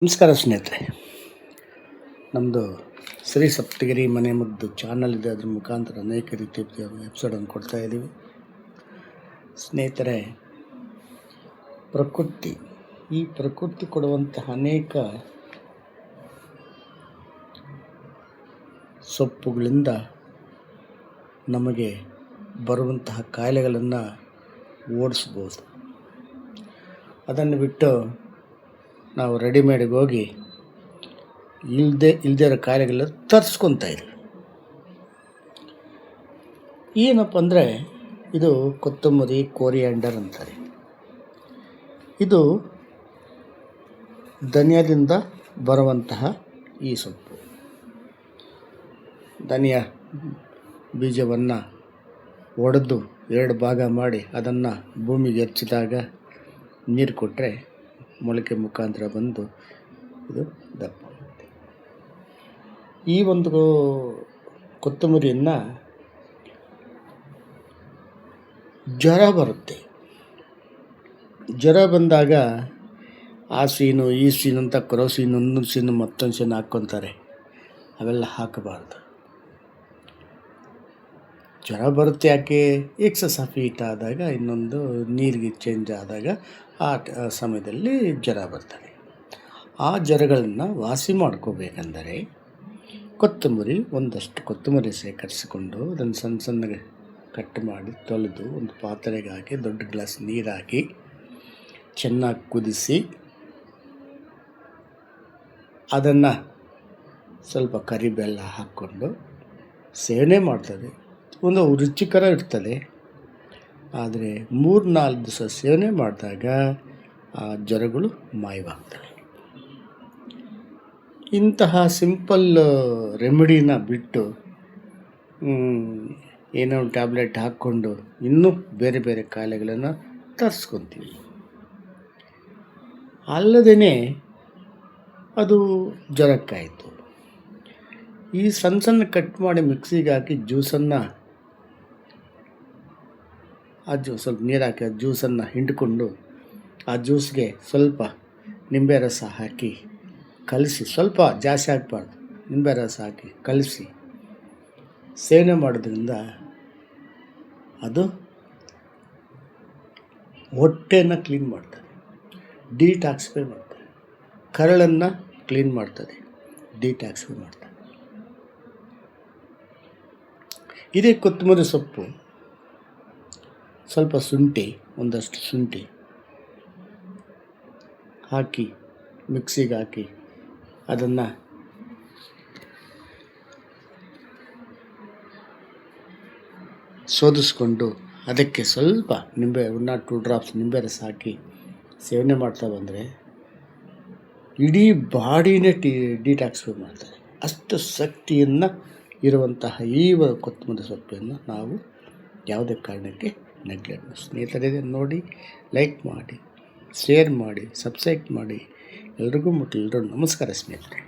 ನಮಸ್ಕಾರ ಸ್ನೇಹಿತರೆ, ನಮ್ಮದು ಶ್ರೀ ಸಪ್ತಗಿರಿ ಮನೆ ಮದ್ದು ಚಾನಲ್ ಇದೆ. ಅದ್ರ ಮುಖಾಂತರ ಅನೇಕ ರೀತಿಯ ಎಪಿಸೋಡನ್ನು ಕೊಡ್ತಾಯಿದ್ದೀವಿ. ಸ್ನೇಹಿತರೆ, ಪ್ರಕೃತಿ ಕೊಡುವಂತಹ ಅನೇಕ ಸೊಪ್ಪುಗಳಿಂದ ನಮಗೆ ಬರುವಂತಹ ಕಾಯಿಲೆಗಳನ್ನು ಓಡಿಸ್ಬೋದು. ಅದನ್ನು ಬಿಟ್ಟು ನಾವು ರೆಡಿಮೇಡ್ಗೆ ಹೋಗಿ ಇಲ್ಲದೇ ಇರೋ ಕಾಯಿಲೆಗಳ ತರಿಸ್ಕೊತಾ ಇದ್ವಿ. ಏನಪ್ಪ ಅಂದರೆ, ಇದು ಕೊತ್ತಂಬರಿ, ಕೋರಿಯಾಂಡರ್ ಅಂತಾರೆ. ಇದು ಧನಿಯಾದಿಂದ ಬರುವಂತಹ ಈ ಸೊಪ್ಪು. ಧನಿಯಾ ಬೀಜವನ್ನು ಒಡೆದು 2 ಭಾಗ ಮಾಡಿ ಅದನ್ನು ಭೂಮಿಗೆ ಹಚ್ಚಿದಾಗ ನೀರು ಕೊಟ್ಟರೆ ಮೊಳಕೆ ಮುಖಾಂತರ ಬಂದು ಇದು ದಪ್ಪ ಆಗುತ್ತೆ. ಈ ಒಂದು ಕೊತ್ತಂಬರಿಯನ್ನು ಜ್ವರ ಬರುತ್ತೆ. ಜ್ವರ ಬಂದಾಗ ಆ ಸೀನು ಈ ಸೀನು ಅಂತ ಕ್ರೋಸೀನು, ಇನ್ನೊಂದು ಸೀನು, ಮತ್ತೊಂದು ಸೀನು ಹಾಕ್ಕೊತಾರೆ. ಅವೆಲ್ಲ ಹಾಕಬಾರ್ದು. ಜ್ವರ ಬರುತ್ತೆ ಯಾಕೆ? ಎಕ್ಸಸ್ ಆಫ್ ಹೀಟ್ ಆದಾಗ, ಇನ್ನೊಂದು ನೀರಿಗೆ ಚೇಂಜ್ ಆದಾಗ ಆ ಸಮಯದಲ್ಲಿ ಜ್ವರ ಬರ್ತದೆ. ಆ ಜ್ವರಗಳನ್ನು ವಾಸಿ ಮಾಡ್ಕೋಬೇಕಂದರೆ ಒಂದಷ್ಟು ಕೊತ್ತಂಬರಿ ಸೇಕರಿಸಿಕೊಂಡು ಅದನ್ನು ಸಣ್ಣಗೆ ಕಟ್ ಮಾಡಿ ತೊಳೆದು ಒಂದು ಪಾತ್ರೆಗೆ ಹಾಕಿ ದೊಡ್ಡ ಗ್ಲಾಸ್ ನೀರು ಹಾಕಿ ಚೆನ್ನಾಗಿ ಕುದಿಸಿ ಅದನ್ನು ಸ್ವಲ್ಪ ಕರಿಬೆಲ್ಲ ಹಾಕ್ಕೊಂಡು ಸೇವನೆ ಮಾಡ್ತದೆ. ಒಂದು ರುಚಿಕರ ಇರ್ತದೆ. ಆದರೆ 3-4 ದಿವಸ ಸೇವನೆ ಮಾಡಿದಾಗ ಆ ಜ್ವರಗಳು ಮಾಯವಾಗ್ತವೆ. ಇಂತಹ ಸಿಂಪಲ್ ರೆಮಿಡಿನ ಬಿಟ್ಟು ಏನೋ ಒಂದು ಟ್ಯಾಬ್ಲೆಟ್ ಹಾಕ್ಕೊಂಡು ಇನ್ನೂ ಬೇರೆ ಬೇರೆ ಕಾಯಿಲೆಗಳನ್ನು ತರಿಸ್ಕೊತೀವಿ. ಅಲ್ಲದೇ ಅದು ಜ್ವರಕ್ಕಾಯಿತು. ಈ ಸಣ್ಣ ಕಟ್ ಮಾಡಿ ಮಿಕ್ಸಿಗೆ ಹಾಕಿ ಜ್ಯೂಸನ್ನು ಸ್ವಲ್ಪ ನೀರು ಹಾಕಿ ಆ ಜ್ಯೂಸನ್ನು ಹಿಂಡ್ಕೊಂಡು ಆ ಜ್ಯೂಸ್ಗೆ ಸ್ವಲ್ಪ ನಿಂಬೆ ರಸ ಹಾಕಿ ಕಲಸಿ, ಸ್ವಲ್ಪ ಜಾಸ್ತಿ ಹಾಕಬಾರ್ದು, ನಿಂಬೆ ರಸ ಹಾಕಿ ಕಲಸಿ ಸೇವನೆ ಮಾಡೋದ್ರಿಂದ ಅದು ಹೊಟ್ಟೆಯನ್ನು ಕ್ಲೀನ್ ಮಾಡ್ತದೆ, ಡಿಟಾಕ್ಸಿಫೈ ಮಾಡ್ತದೆ, ಕರಳನ್ನು ಕ್ಲೀನ್ ಮಾಡ್ತದೆ, ಡಿಟಾಕ್ಸಿಫೈ ಮಾಡ್ತದೆ. ಇದೇ ಕೊತ್ತಂಬರಿ ಸೊಪ್ಪು, ಸ್ವಲ್ಪ ಒಂದಷ್ಟು ಶುಂಠಿ ಹಾಕಿ ಮಿಕ್ಸಿಗೆ ಹಾಕಿ ಅದನ್ನು ಸೋದಿಸ್ಕೊಂಡು ಅದಕ್ಕೆ ಸ್ವಲ್ಪ 1-2 ಡ್ರಾಪ್ಸ್ ನಿಂಬೆ ರಸ ಹಾಕಿ ಸೇವನೆ ಮಾಡ್ತಾ ಬಂದರೆ ಇಡೀ ಬಾಡಿನೇ ಡಿಟಾಕ್ಸಿಫೈ ಮಾಡ್ತಾರೆ. ಅಷ್ಟು ಶಕ್ತಿಯನ್ನು ಇರುವಂತಹ ಈ ಕೊತ್ತಂಬರಿ ಸೊಪ್ಪನ್ನು ನಾವು ಯಾವುದೇ ಕಾರಣಕ್ಕೆ ನೆಗ್ಲೆಕ್ಟ್. ಸ್ನೇಹಿತರೆ, ನೋಡಿ, ಲೈಕ್ ಮಾಡಿ, ಶೇರ್ ಮಾಡಿ, ಸಬ್ಸ್ಕ್ರೈಬ್ ಮಾಡಿ. ಎಲ್ರಿಗೂ ನಮಸ್ಕಾರ ಸ್ನೇಹಿತರೆ.